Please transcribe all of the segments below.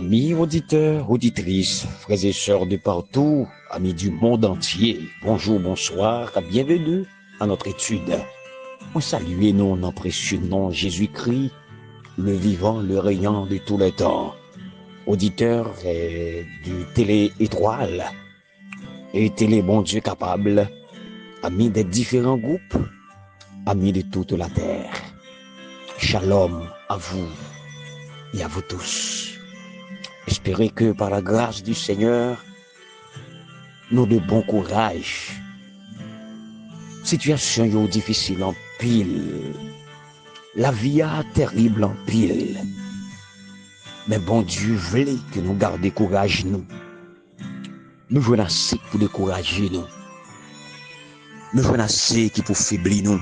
Amis auditeurs, auditrices, frères et sœurs de partout, amis du monde entier, bonjour, bonsoir, bienvenue à notre étude. On salue notre précieux nom Jésus-Christ, le vivant, le rayant de tous les temps. Auditeurs du Télé Étoile et Télé Bon Dieu Capable, amis des différents groupes, amis de toute la terre. Shalom à vous et à vous tous. Espérez que par la grâce du Seigneur, nous de bon courage. Situation difficile en pile. La vie a terrible en pile. Mais bon Dieu voulait que nous gardions courage nous. Nous voulons assez pour décourager nous. Nous voulons assez qui pour faiblir nous.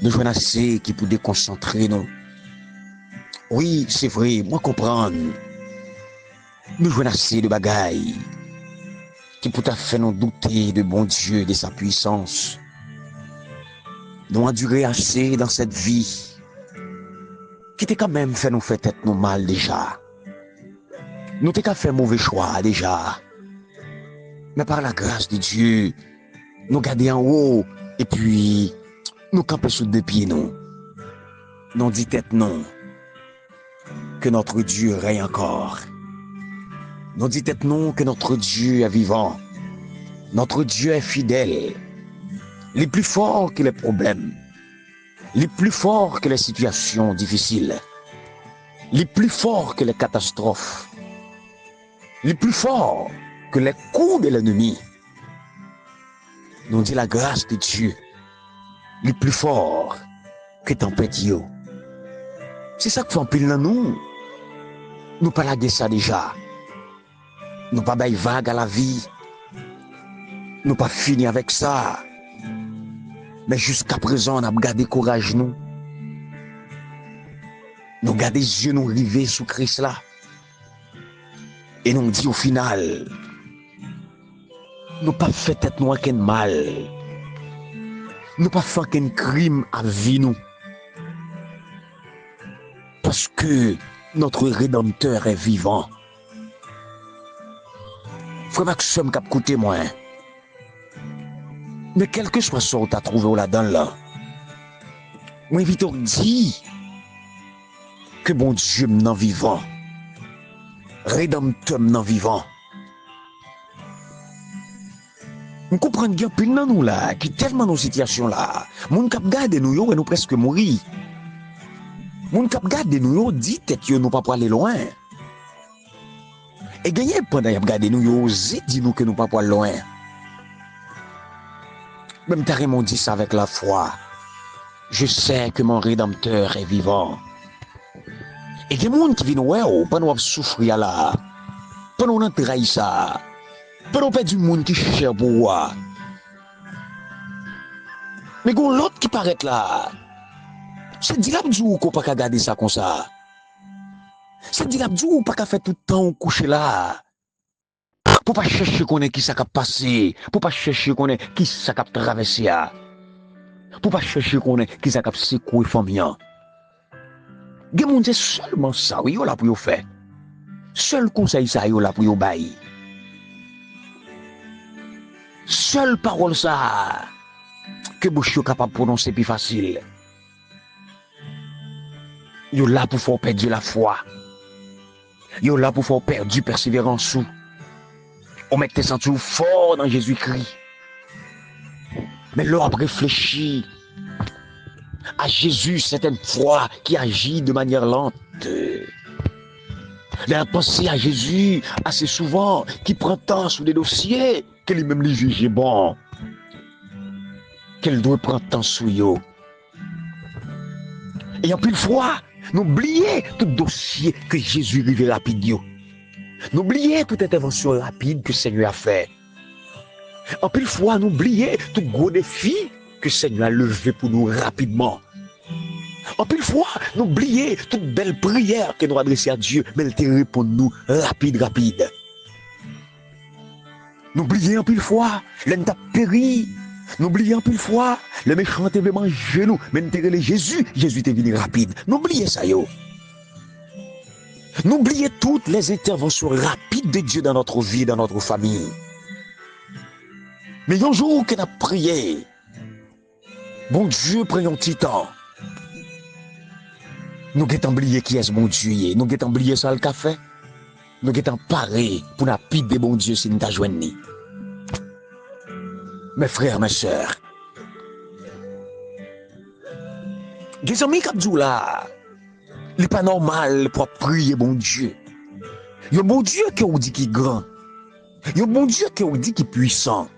Nous voulons assez qui pour déconcentrer nous. Oui, c'est vrai, moi comprendre. Nous voulons assez de bagailles qui pour faire nous douter de bon Dieu, de sa puissance. Nous endurer assez dans cette vie qui t'a quand même fait nous faire tête nous mal déjà. Nous t'ai qu'à faire mauvais choix déjà. Mais par la grâce de Dieu, nous garder en haut et puis nous camper sous deux pieds nous. Nous dit tête non. Que notre Dieu règne encore. Nous dit tête non que notre Dieu est vivant. Notre Dieu est fidèle. Les plus forts que les problèmes. Les plus forts que les situations difficiles. Les plus forts que les catastrophes. Les plus forts que les coups de l'ennemi. Nous dit la grâce de Dieu. Les plus forts que tempête yo. C'est ça que fait en pile dans nous. Nous pas laguer ça déjà. Nous pas bailler vague à la vie. Nous pas fini avec ça. Mais jusqu'à présent, on a gardé courage nous. Nous gardé les yeux nous rivés sous Christ là. Et nous dit au final, nous pas fait tête nous aucun mal. Nous pas fait aucun crime à vie nous. Parce que notre Rédempteur est vivant. Frère Maxime qui a coûté moins. Mais quel que soit ce que tu as trouvé là-dedans là, moi invite à dire que bon Dieu m'en vivant. Rédempteur m'en vivant. On comprend bien plus dans nous là, qui tellement nos situations là, mon cap garde nous yo et nous presque mourir. Mon cap garde nous yo dit tête yo nous pas pour aller loin. Et gagner pendant y a garder nous yo osé dit nous que nous pas pour aller loin. Même Tarimon dit ça avec la foi. Je sais que mon Rédempteur est vivant. Et il y a des gens qui viennent ouais, pendant souffrir là, pendant on trahit ça, pendant on perd du monde qui cherche pour moi. Mais il y a l'autre qui paraît là. C'est dit l'abdou qu'on pas qu'à garder ça comme ça. C'est dit l'abdou pas qu'à faire tout le temps coucher là. Pour pas chercher qu'on est qui ça a passé, pour pas chercher qu'on est qui ça a traversé, pour pas chercher qu'on est qui ça a secoué famille. Gen moun c'est seulement ça yo là pour yo faire. Seul conseil ça yo là pour yo bailler. Seule parole ça que bouche yo capable prononcer plus facile. Yo là pour faire perdre la foi. Yo là pour faire perdre du persévérance sous. On met tes sentiments fort dans Jésus-Christ. Mais l'homme réfléchit à Jésus certaines fois qui agit de manière lente. La pensée à Jésus assez souvent qui prend temps sur des dossiers que lui-même les juge bon. Qu'elle doit prendre temps sur eux. Et en plus de fois, n'oubliez tout dossier que Jésus rive rapide yo. N'oubliez toute intervention rapide que le Seigneur a fait. En plus de fois, n'oubliez tout gros défi que le Seigneur a levé pour nous rapidement. En plus de fois, n'oubliez toute belle prière que nous adressons à Dieu, mais il te répond nous rapide. N'oubliez en plus de fois, l'un t'a péri. N'oubliez en plus de fois, le méchant te veut manger nous, mais nous te relève Jésus t'est venu rapide. N'oubliez ça yo. N'oubliez toutes les interventions rapides de Dieu dans notre vie, dans notre famille. Mais un jour qu'on a prié, bon Dieu prend un petit temps. Nous avons oublié qui est ce bon Dieu. Nous avons oublié ça le café. Nous avons paré pour la pide de bon Dieu si nous avons joint. Mes frères, mes sœurs, des amis qui disent là, il n'est pas normal pour prier bon Dieu. Il y a un bon Dieu qui vous dit qu'il est grand. Il y a un bon Dieu qui vous dit qu'il est puissant.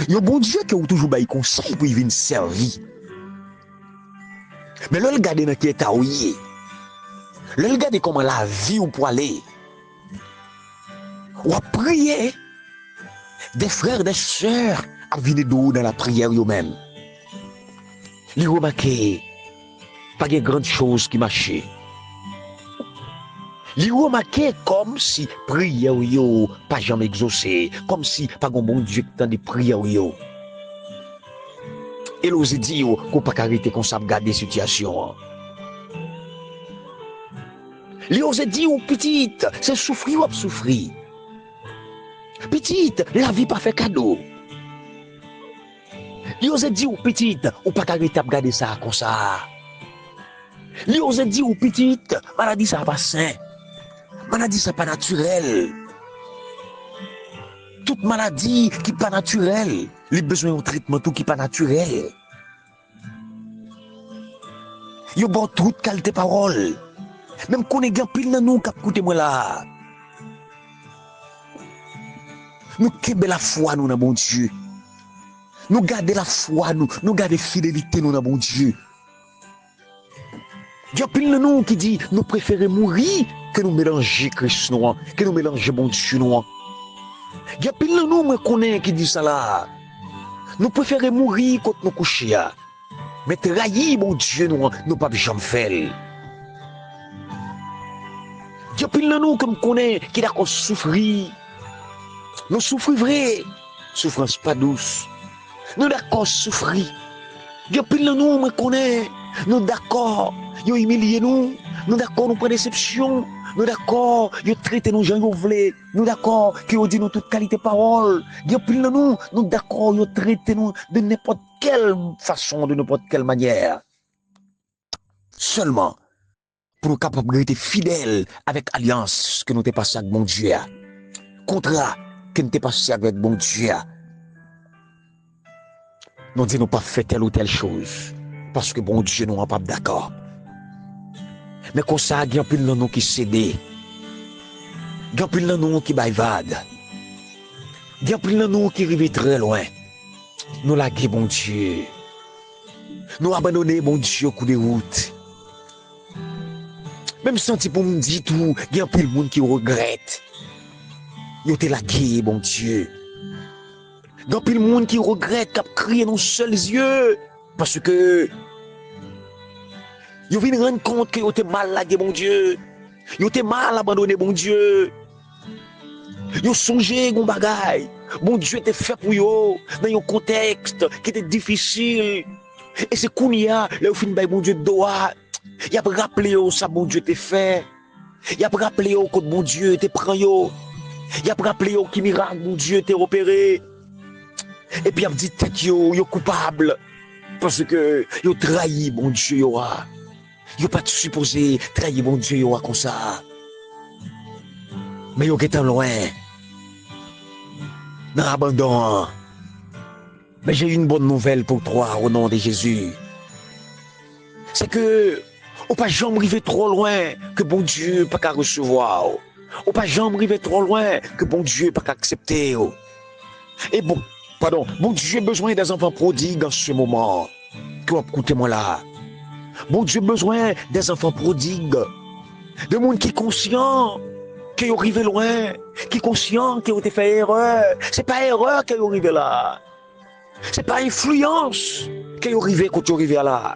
Il y a un bon Dieu qui vous toujours bail conseil pour y venir servir. Mais là, regardez dans qui est taouillé. Là, regardez comment la vie ou pour aller. Ou à prier. Des frères, des sœurs à venir d'où dans la prière eux-mêmes. Les remarquez, pas de grandes choses qui marchaient. Les remarquez comme si prière yo pas jamais exaucé, comme si pas un bon Dieu qui tend de prière yo. Et l'ose dit qu'on pas arrêter qu'on sache garder la situation. Les ose dit ou petite, c'est souffrir ou souffrir. Petite, la vie pas fait cadeau. Les ose dit ou petite, ou pas arrêter de garder ça comme ça. Les ose dit ou petite, maladie ça pas sain. Maladie ça pas naturel. Toute maladie qui pas naturelle, les besoins de traitement tout qui pas naturel. Yo bon toute qualité parole. Même qu'on est grand pile dans nous cap écoutez moi là. Nous kembe la foi nous dans bon Dieu. Nous garder la foi nous garder fidélité nous dans bon Dieu. Il y a pile de nous qui dit nous préférons mourir que nous mélanger Christ nous, que nous mélanger bon Dieu nous. Il y a pile de nous moi connais qui dit ça là. Nous préférons mourir quand nous coucher. Mais trahir bon Dieu nous pas jamais faire. Il y a pile de nous comme connais qui d'accord souffrir. Nous souffrons vrai, souffrance pas douce. Nous d'accord souffrir. Il y a pile de nous moi connais, nous d'accord, yo humilier nous d'accord nous prend déception. Nous d'accord, ils traitent nous gens vous voulez. Nous d'accord, qu'ils dit nous toute qualité parole. Ils pile de nous d'accord, ils traitent nous de n'importe quelle façon, de n'importe quelle manière. Seulement pour nous capables d'être fidèles avec l'alliance que nous avons passée avec mon Dieu. Contrat que nous avons passé avec mon Dieu. Nous disons pas faire telle ou telle chose parce que bon Dieu nous n'est pas d'accord. Mais comme ça, il y a pile de nous qui cèdent. Il y a pile de nous qui baivadent. Il y a pile de nous qui arrivent très loin. Nous laguer bon Dieu. Nous abandonner bon Dieu au coup de route. Même senti pour me dire tout, il y a pile de monde qui regrette. Ils te lagué bon Dieu. Il y a pile de monde qui regrette, qui a crié dans nos seuls yeux. Parce que ils viennent rendre compte que ils ont mal lagué, bon Dieu. Ils ont mal abandonné, bon Dieu. Ils ont songé, bon bagaille. Bon Dieu était fait pour eux, dans un contexte qui était difficile. Et c'est Kounia, là où fin de bon Dieu doit. Il a rappelé ça, bon Dieu était fait. Il a rappelé que bon Dieu était pris. Il a rappelé que miracle, bon Dieu était opéré. Et puis il a dit, tête, yo coupable. Parce que yo trahi, bon Dieu, yo. Yo pas supposé trahir mon Dieu yo comme ça. Mais yo étant loin. Dans l'abandon. Mais j'ai une bonne nouvelle pour toi au nom de Jésus. C'est que on pas jamais arriver trop loin que bon Dieu pas qu'à recevoir. On pas jamais arriver trop loin que bon Dieu pas qu'à accepter. Et bon Dieu a besoin des enfants prodigues en ce moment. Écoutez-moi là. Bon Dieu a besoin des enfants prodigues, de monde qui est conscient qu'ils ont arrivé loin, qui est conscient qu'ils ont fait erreur. C'est pas erreur qu'ils ont arrivé là. C'est pas influence qu'ils ont arrivé quand ils sont arrivés là.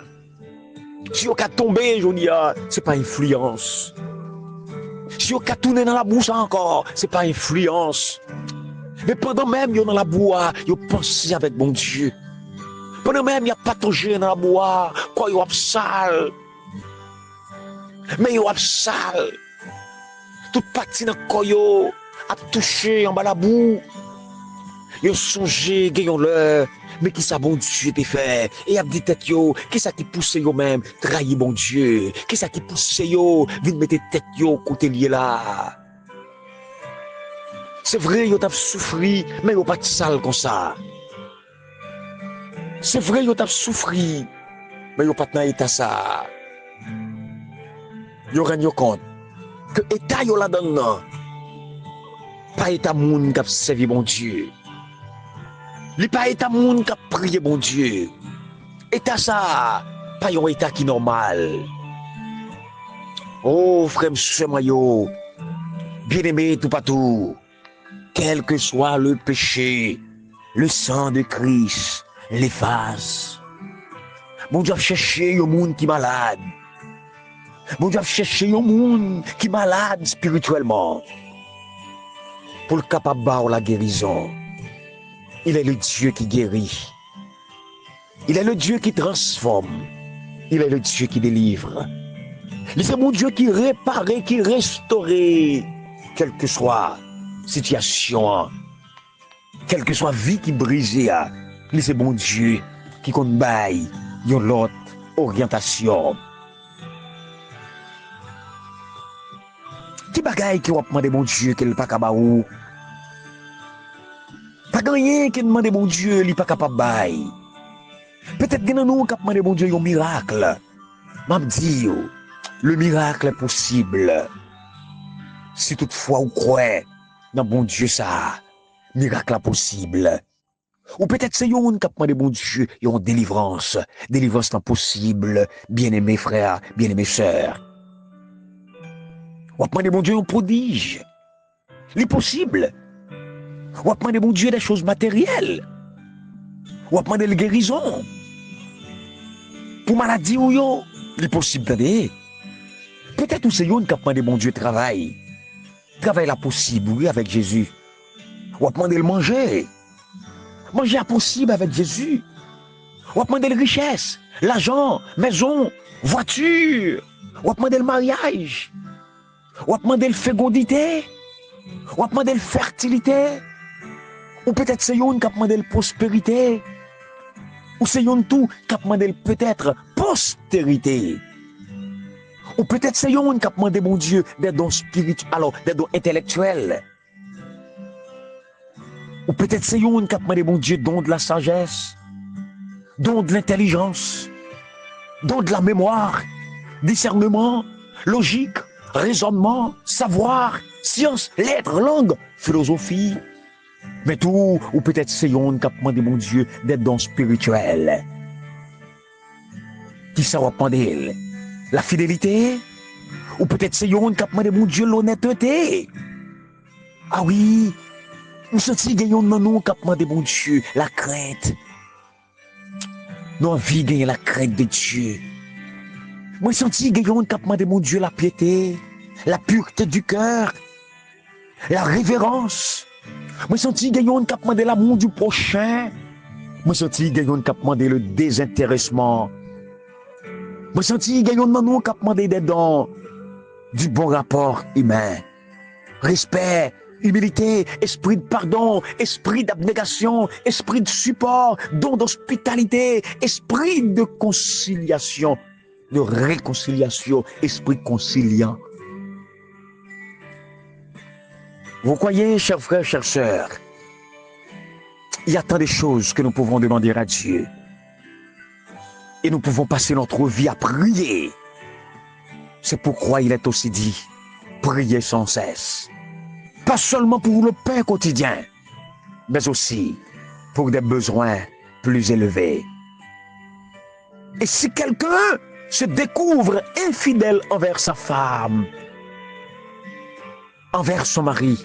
Si on a tombé, je dis, c'est pas influence. Si on a tourné dans la bouche encore, c'est pas influence. Mais pendant même, ils sont dans la boue, ils pensent avec bon Dieu. Pendant même, il y a patogène dans la boire, quoi, il y a sale. Mais il y a sale. toute partie dans le corps yo, a touché en bas la boue. Yo songé, gagnons l'heure, mais qui ça bon Dieu t'est fait? Et a dit tête yo, qui ça qui pousse yo même, trahir bon Dieu? Qui ça qui pousse yo, vite mettre tête yo, côté lié là? C'est vrai, yo t'a souffri, mais yo pas de sale comme ça. C'est vrai, yo t'a souffri, mais yo pas dans état ça. Yo rend compte que état yo là dedans, pas état moun qui a servi bon Dieu. Li pas état moun qui a prié bon Dieu. État ça, pas un état qui normal. Oh frère, monsieur yo, bien aimé tout partout, quel que soit le péché, le sang de Christ l'efface. Bon Dieu a cherché un monde qui est malade. Bon Dieu a cherché un monde qui est malade spirituellement. Pour le capable de la guérison. Il est le Dieu qui guérit. Il est le Dieu qui transforme. Il est le Dieu qui délivre. C'est mon Dieu qui répare, qui restaure, quelle que soit la situation, quelle que soit la vie qui brise. C'est mon Dieu qui compte bail une autre orientation. Qui bagaille qui va demander mon Dieu qu'il n'est pas capable? Pas rien qui demande mon Dieu, il n'est pas capable de bailler. Peut-être que nous qui demandons mon Dieu un miracle. M'a dit, le miracle est possible. Si toutefois vous croyez dans bon Dieu ça, miracle est possible. Ou peut-être c'est yon qui demande bon Dieu, yon délivrance. Délivrance est possible, bien-aimés frères, bien-aimés sœurs. Ou demander bon Dieu un prodige. Il est possible. Ou demander bon Dieu des choses matérielles. Ou demander la guérison. Pour maladie ou yo, il est possible d'aller. Peut-être que c'est yon qui demander bon Dieu travail. Travail là possible, oui, avec Jésus. Ou demander le manger. Manger possible avec Jésus. Ou demander la richesse, l'argent, maison, voiture. Ou demander le mariage. Ou demander la fécondité. Ou demander la fertilité. Ou peut-être c'est yon qui demander la prospérité. Ou c'est yon tout qui demander peut-être postérité. Ou peut-être c'est yon qui demander mon Dieu des dons spirituels, alors des dons intellectuels. Ou peut-être c'est yon qui demande mon Dieu don de la sagesse, don de l'intelligence, don de la mémoire, discernement, logique, raisonnement, savoir, science, lettres, langue, philosophie. Mais tout, ou peut-être c'est yon qui demande mon Dieu des dons spirituels. Qui ça va demander? La fidélité? Ou peut-être c'est yon qui demande mon Dieu l'honnêteté? Ah oui, nous sentons gagner dans nous qui demande mon Dieu la crainte. Nous envie gagner la crainte de Dieu. Moi senti gagner qui demande mon Dieu la piété, la pureté du cœur, la révérence. Moi senti gagner qui demande l'amour du prochain. Moi senti gagner qui demande le désintéressement. Moi senti gagner dans nous qui demande des dons du bon rapport humain, respect, humilité, esprit de pardon, esprit d'abnégation, esprit de support, don d'hospitalité, esprit de conciliation, de réconciliation, esprit conciliant. Vous croyez, chers frères, chères sœurs, il y a tant de choses que nous pouvons demander à Dieu. Et nous pouvons passer notre vie à prier. C'est pourquoi il est aussi dit, priez sans cesse. Pas seulement pour le pain quotidien, mais aussi pour des besoins plus élevés. Et si quelqu'un se découvre infidèle envers sa femme, envers son mari,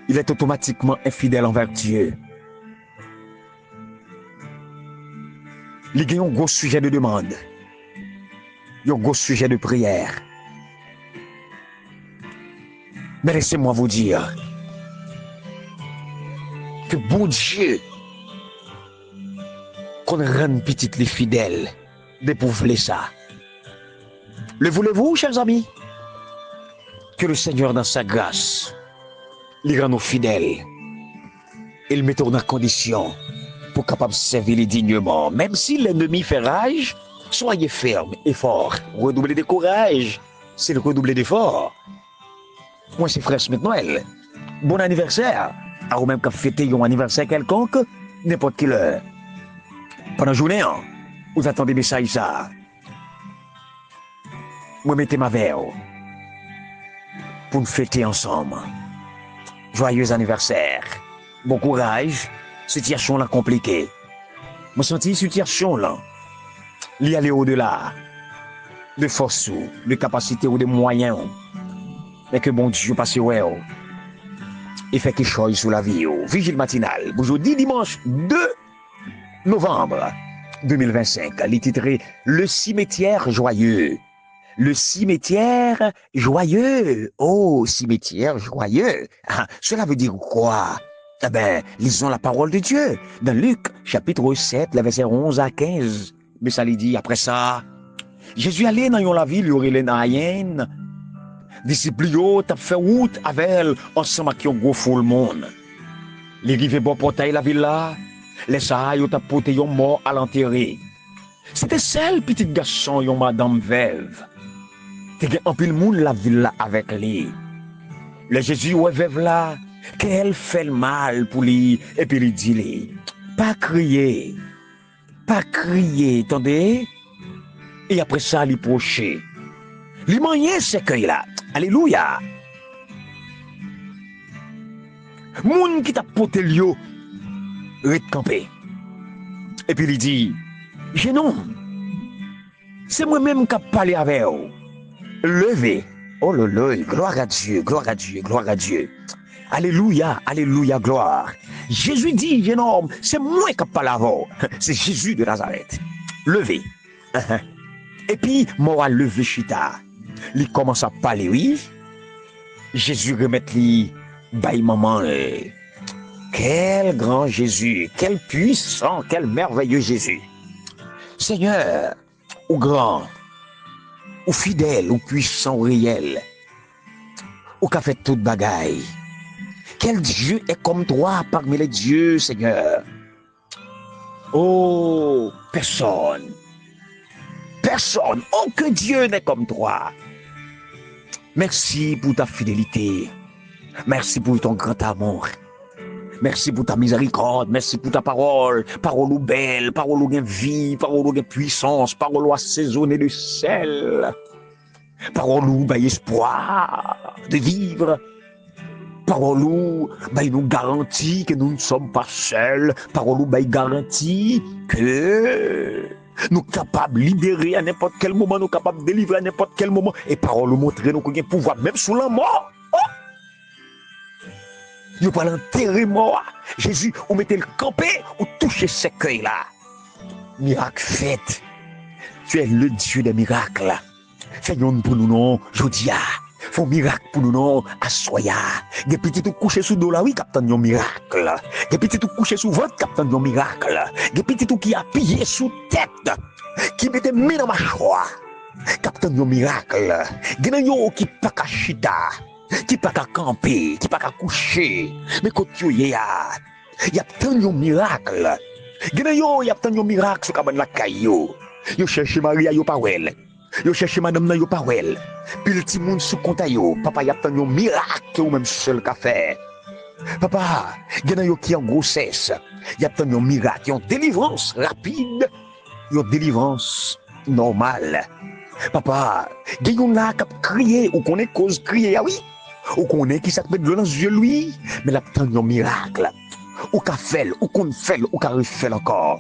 il est automatiquement infidèle envers Dieu. Il y a un gros sujet de demande, il y a un gros sujet de prière. Mais laissez-moi vous dire que bon Dieu, qu'on rende petite les fidèles, d'éprouver ça. Le voulez-vous, chers amis? Que le Seigneur, dans sa grâce, il rend nous fidèles. Il met en condition pour capable servir les dignement. Même si l'ennemi fait rage, soyez ferme et fort. Redoublez de courage. C'est le redoubler d'effort. Moi, c'est frère Smith Noël. Bon anniversaire. À ou même qu'à fêter un anniversaire quelconque, n'importe quelle heure. Pendant la journée, vous attendez des messages ça. Moi, mettez ma verre pour nous fêter ensemble. Joyeux anniversaire. Bon courage. Situation là compliquée. Moi, senti situation là. L'y aller au-delà de force ou de capacité ou de moyens. Mais que bon Dieu passe ouais. Et fait quelque chose sur la vie. Vigile matinale. Aujourd'hui, dimanche 2 novembre 2025. Les titré Le cimetière joyeux. Le cimetière joyeux. Oh, cimetière joyeux. Ah, cela veut dire quoi? Eh bien, lisons la parole de Dieu dans Luc, chapitre 7, les versets 11 à 15. Mais ça lui dit, après ça, Jésus allait dans la ville, il y aurait les naïens. Disciples, t'as fait route avec elle, ensemble avec un gros fou le monde. Les rives bon portail la ville là, les sahaïs t'as porté un mort à l'enterrer. C'était celle petite garçon, yon madame veuve. T'es un peu le monde la ville là avec lui. Le Jésus ouais veuve là, qu'elle fait le mal pour lui, et puis lui dit, pas crier, attendez. Et après ça, lui procher. Lui moyen c'est que là. Alléluia. Moun qui t'a porté l'yo, rete campé. Et puis il dit, jeune homme, c'est moi-même qui a parlé avec vous. Levez. Oh là là, gloire à Dieu, gloire à Dieu, gloire à Dieu. Alléluia, alléluia, gloire. Jésus dit, jeune homme, c'est moi qui a parlé avec vous. C'est Jésus de Nazareth. Levez. Et puis, moi, levé chita. Il commence à parler, oui. Jésus remet lui, baille maman. Quel grand Jésus, quel puissant, quel merveilleux Jésus. Seigneur, ou grand, ou fidèle, ou puissant, ou réel, ou qu'a fait toute bagaille. Quel Dieu est comme toi parmi les dieux, Seigneur? Oh, personne. Personne, aucun Dieu n'est comme toi. Merci pour ta fidélité. Merci pour ton grand amour. Merci pour ta miséricorde. Merci pour ta parole. Parole ou belle, parole ou gain vie, parole ou gain puissance, parole ou assaisonnée de sel. Parole ou bail espoir de vivre. Parole ou bail nous garantit que nous ne sommes pas seuls. Parole ou bail garantit que nous sommes capables de libérer à n'importe quel moment, nous sommes capables de délivrer à n'importe quel moment. Et parole nous montrer nous avons pouvoir même sous la mort. Oh! Nous pas l'enterrer mort. Jésus, on mettait le campé, on touchait ce cueil là. Miracle fait. Tu es le Dieu des miracles. Fais-nous pour nous non, Jodia. Fais un miracle pour nous non, Assoya. Des petits tout couchés sous dos là, oui, captain, un miracle. Des petits tout couchés sous votre captain, un miracle. Des petits tout qui a pillé sous tête, qui mettait mis dans ma choix. Captain, un miracle. Des gens qui pas qu'à chita, qui pas qu'à camper, qui pas qu'à coucher. Mais quand tu y a, il y a tant de miracles. Des gens, il y a tant de miracles sur cabane la caillou. Yo cherche Maria, yo pas well. Yo cherche madame nan yo pas well. Puis le petit monde sous compte yo, papa y a tant de miracle ou même seul qu'a fait. Papa, gen yo qui en grossesse, y a tant de miracle, y a délivrance rapide, y a délivrance normale. Papa, gen yon là qui crier ou qu'on est cause crier, ah oui. Ou qu'on est qui s'appelle de dans yeux lui, mais la tant de miracle. Ou qu'a fait, ou qu'on fait, ou qu'a refait encore.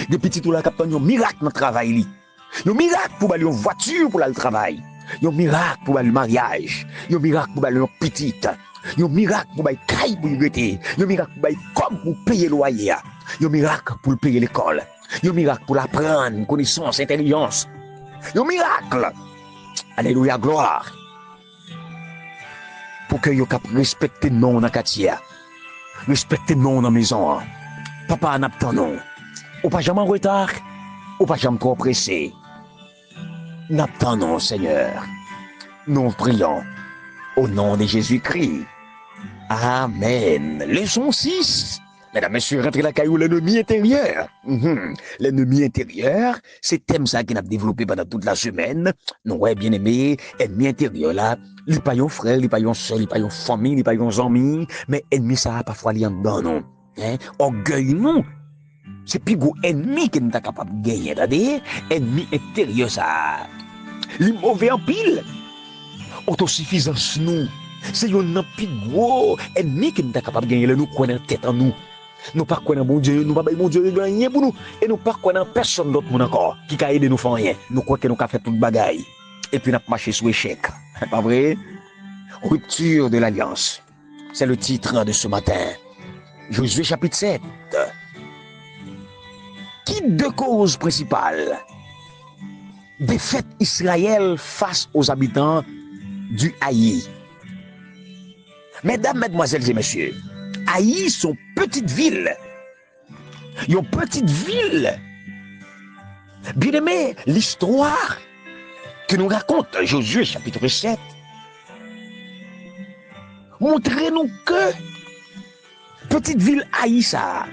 De petit tout là qui a un miracle dans le travail. Un miracle pour aller en voiture pour aller au travail. Un miracle pour aller au mariage. Un miracle pour aller en petite. Un miracle pour aller caille pour y rester. Un miracle pour aller comme pour payer le loyer. Un miracle pour payer l'école. Un miracle pour apprendre connaissance, intelligence. Un miracle. Alléluia, gloire. Pour que vous respectez non dans le quartier. Respectez non dans la maison. Papa n'attend non. Ou pas jamais en retard, ou pas jamais trop pressé. N'attendons, Seigneur. Nous prions Au nom de Jésus-Christ. Amen. Leçon 6. Mesdames, messieurs, rentrez la caillou, l'ennemi intérieur. L'ennemi intérieur, c'est thème ça qu'on a développé pendant toute la semaine. Non, ouais, bien aimé, ennemi intérieur là, il pas yon frère, il pas yon soeur, il pas yon famille, il pas yon amis, mais ennemi ça, parfois, il y en dedans, non. Hein? Orgueil, non. C'est plus gros ennemi qui n'est pas capable de gagner, c'est-à-dire, ennemi intérieur ça. Les mauvais en pile. Autosuffisance, nous. C'est un plus gros ennemi qui n'est pas capable de gagner, nous connaissons tête en nous. Nous pas connaissons bon Dieu, nous pas bon Dieu gagner pour nous. Et nous pas connaissons personne d'autre encore qui a aidé nous faire rien. Nous croyons que nous avons fait toute bagaille. Et puis nous avons marché sous échec. Pas vrai? Rupture de l'alliance. C'est le titre de ce matin. Josué chapitre 7. Qui deux causes principales? Défaite Israël face aux habitants du Haï. Mesdames, mesdemoiselles et messieurs, Haï sont petites villes. Une petite ville. Bien aimé, l'histoire que nous raconte Josué chapitre 7 montre-nous que petite ville Haï ça,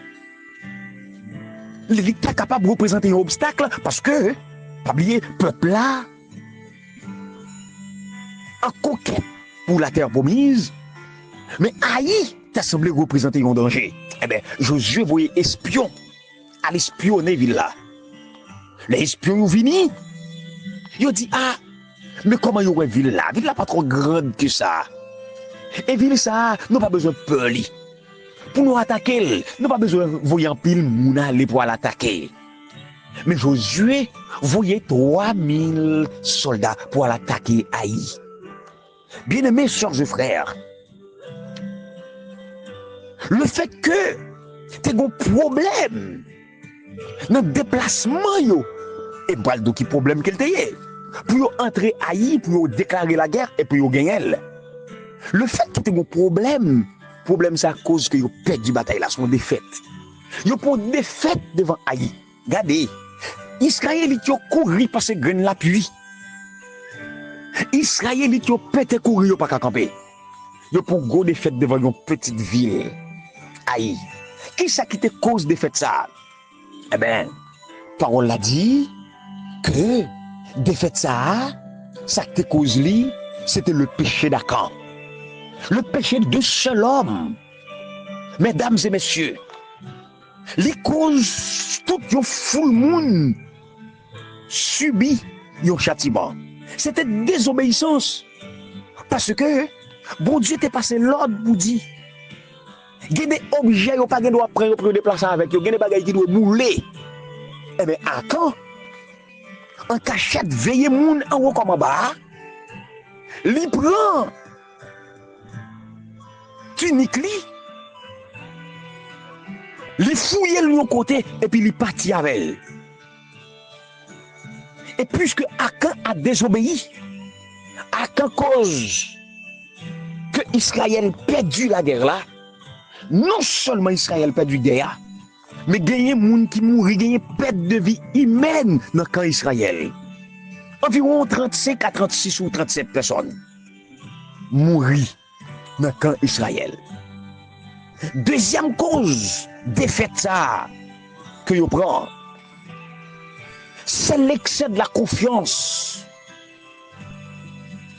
l'État capable de représenter un obstacle parce que, pas oublier, peuple là, en conquête pour la terre promise, mais Haï t'a semblé représenter un danger. Eh bien, Josué voyait espion à l'espionner ville là. Les espions ont venu, ils ont dit, ah, mais comment il y aurait ville là? Ville là pas trop grande que ça. Et ville ça, nous pas besoin de peur. Pour nous attaquer, nous pas besoin de voyer en pile moun aller pour l'attaquer. Mais Josué voyait 3000 soldats pour l'attaquer Haï. Bien-aimés sœurs et frères, le fait que tu as un problème dans le déplacement, et baldo qui problème qu'elle t'ait, pour entrer Haï, pour déclarer la guerre et pour gagner. Le fait que tu as un problème ça cause que tu perdu la bataille là, son défaite. Yo pour défaite devant Haï. Regardez, Israël il couru parce que graine la pluie. Israël il pété courir yo pas qu'à camper. Yo pour gros défaite devant une petite ville. Haï. Qui ça qui te cause défaite ça? Eh ben, parole l'a dit que défaite ça qui te cause li, c'était le péché d'Akan. Le péché de seul homme. Mesdames et messieurs, les causes tout yon foule moun subi yon châtiment. C'était désobéissance. Parce que bon Dieu t'est passé l'ordre pour dire il y a des objets qui ne doivent pas prendre déplacer avec eux, il y a des bagages qui doivent mouler. Eh bien, à quand en cachette, veillez moun en haut comme en bas, li prend tunique li fouille de l'autre côté et puis il partit avec elle. Et puisque Akan a désobéi, Akan cause que Israël perdu la guerre là, non seulement Israël perdu la guerre, mais gagné moun qui mourit, gagné perte de vie humaine dans le camp Israël. Environ 35 à 36 ou 37 personnes mourir dans le camp Israël. Deuxième cause défaite ça que vous prenez, c'est l'excès de la confiance,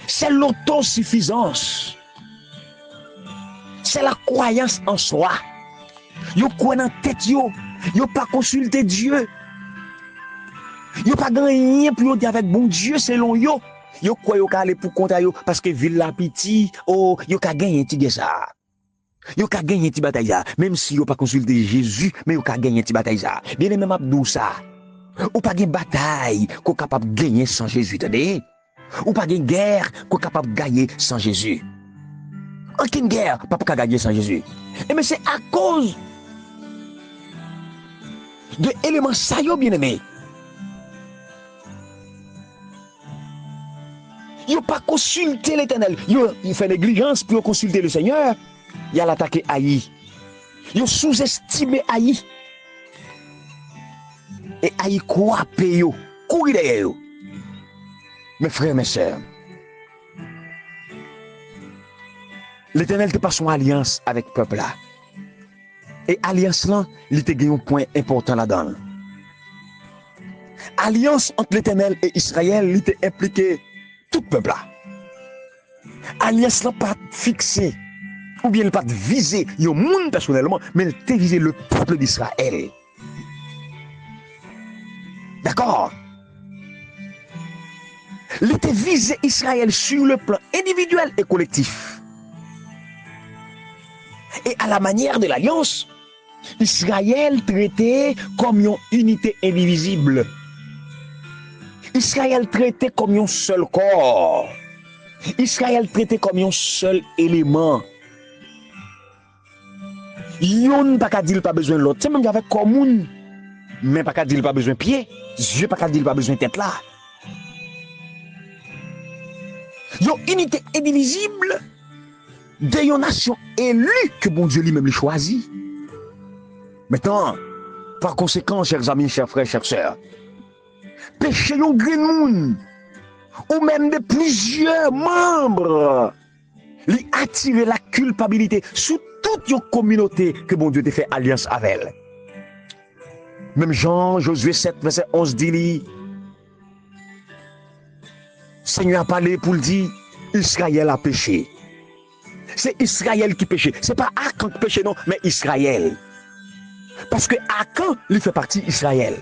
c'est l'autosuffisance, c'est la croyance en soi. Vous croyez dans tête, vous pas consulté Dieu, vous pas gagné pour dire avec bon Dieu selon vous. Vous croyez que vous aller pour compter parce que ville la petit, oh, vous ka gagné ti ça. Vous ka gagné ti bataille ça, même si vous pas consulté Jésus, mais vous ka gagné ti bataille ça. Bien même abdou ça. Ou pas de bataille qu'on est capable de gagner sans Jésus, attendez? Ou pas de guerre qu'on est capable de gagner sans Jésus. Aucune guerre pas capable de gagner sans Jésus. Et mais c'est à cause de éléments ça bien aimé. Ils pas consulté l'Éternel. Ils fait négligence pour consulter le Seigneur. Il a l'attaqué Haï. Ils sous-estimé Haï. Et Haï quoi payo, courir derrière. Mes frères, mes sœurs, L'Éternel te passe son alliance avec le peuple là. Et alliance là, il te gagne un point important là-dedans. Alliance entre l'Éternel et Israël, il te impliqué tout le peuple là. Alliance là pas fixée, ou bien pas viser un monde personnellement, mais elle te visé le peuple d'Israël. D'accord? Il te visé Israël sur le plan individuel et collectif. Et à la manière de l'alliance, Israël traité comme une unité indivisible. Israël traité comme un seul corps. Israël traité comme un seul élément. Yon pas qu'à dire pas besoin de l'autre. C'est même avec commune. Mais pas qu'à dire pas besoin de pied. Yeux pas qu'à dire pas besoin de tête là. Yon unité indivisible de yon nation élue que bon Dieu lui-même lui choisit. Maintenant, par conséquent, chers amis, chers frères, chers sœurs, péché yon grand monde, ou même de plusieurs membres, lui attirer la culpabilité sous toute une communauté que bon Dieu te fait alliance avec elle. Même Jean, Josué 7, verset 11 dit, Seigneur a parlé pour le dire, Israël a péché. C'est Israël qui péché. C'est pas Akan qui péché, non, mais Israël. Parce que Akan, il fait partie d'Israël.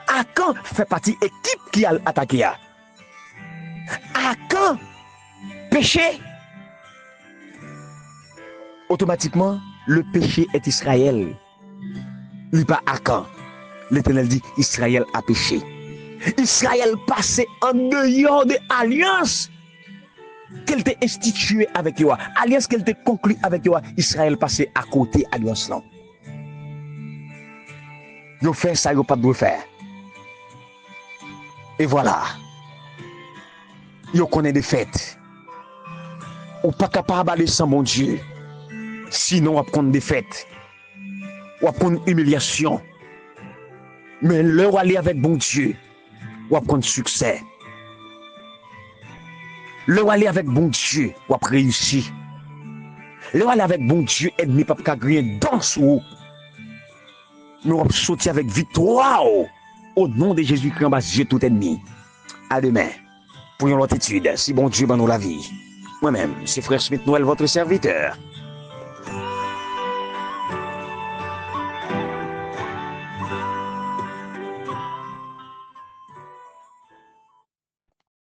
Akan fait partie de l'équipe qui a attaqué. Akan péché. Automatiquement, le péché est Israël. Il n'est pas Akan. L'Éternel dit, Israël a péché. Israël passé en dehors de l'alliance qu'elle t'a instituée avec toi. Alliance qu'elle t'a conclue avec toi. Israël passé à côté de l'alliance là. Yo fait ça, yo pas de faire. Et voilà. Yo connaît des fêtes. Ou pas capable d'aller sans mon Dieu. Sinon, on va prendre des fêtes. On va prendre humiliation. Mais l'heure aller avec bon Dieu, on va prendre succès. L'heure aller avec bon Dieu, on va réussir. L'heure aller avec bon Dieu, ennemi pas gagner dans sous. Nous allons sortir avec victoire au nom de Jésus-Christ en bas Dieu tout ennemi. À demain. Pour une autre étude, si bon Dieu va nous la vie. Moi-même, c'est Frère Smith Noël, votre serviteur.